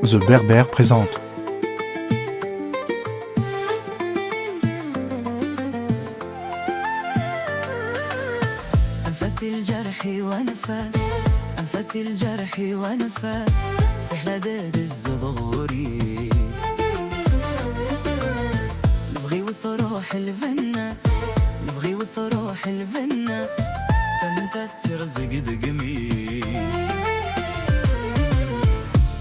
The Berbère présente. أنفاس الجرح ونفاس، أنفاس الجرح ونفاس في حداد الزغوري. نبغي وثروح الفناس، نبغي وثروح الفناس تمتى تصير زقدقمي.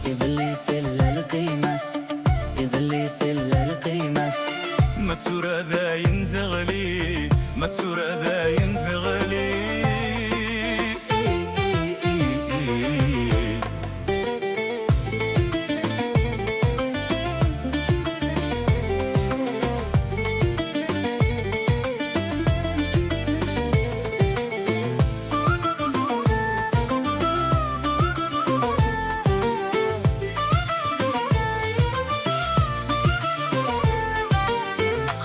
يظلي ثل القيماس، يظلي ثل القيماس ما تورى ذا ينثغلي، ما تورى ذا ينثغلي.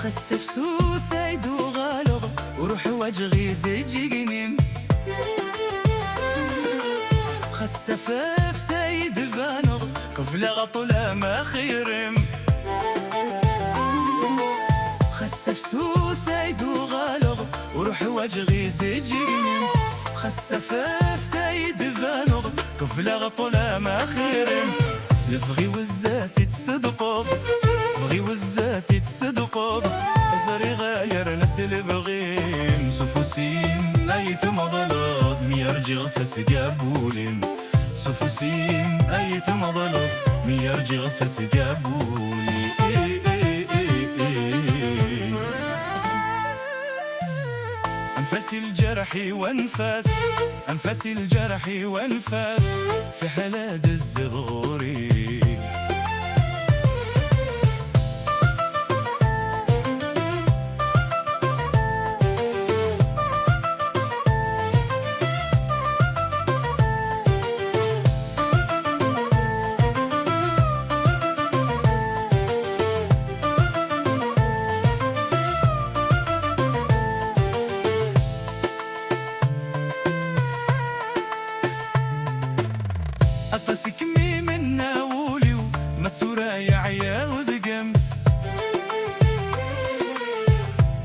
خسف سوثا يدو غالغ وروح وجغي زيجينيم. خسف ثايد فانغ كفل غطلا ما خيرم. خسف سوثا يدو غالغ وروح وجغي زيجينيم. خسف ثايد فانغ كفل غطلا ما خيرم. الفغي والزات تصدقض، بغي والزات تصدقض زري غاير ناس البغيم. سفوسيم ايت مضلض ميرجغ تسجابولين. سفوسيم ايت مضلض ميرجغ تسجابولي. أنفاس الجرح وانفاس، أنفاس الجرح وانفاس في حلاد الزغوري. أطاسك مي من ناوليو ما تسورا يا عيا وذقم.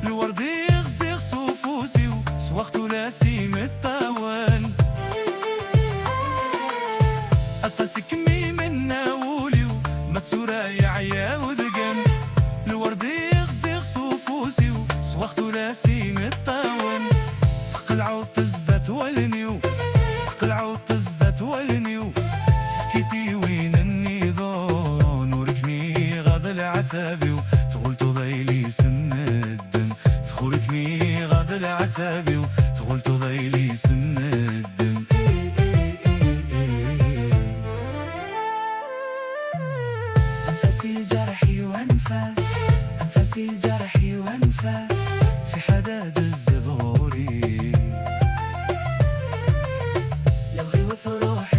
الورد يغزغ صفوسيو سوختو لاسيم الطاوان. أطاسك مي من ناوليو ما تسورا يا عيا وذقم. الورد يغزغ صفوسيو سوختو لاسيم الطاوان. تقلعو تزدت والنيو، تقلعو تزدت والنيو. كيتي وين النظام وركني غاد العثابي وتقول تضيلي سن الدم. تخوركني غاد العثابي وتقول تضيلي سن الدم. أنفاس الجرح وانفاس، أنفاس الجرح وانفاس في حداد الزغوري. لو غي وثروح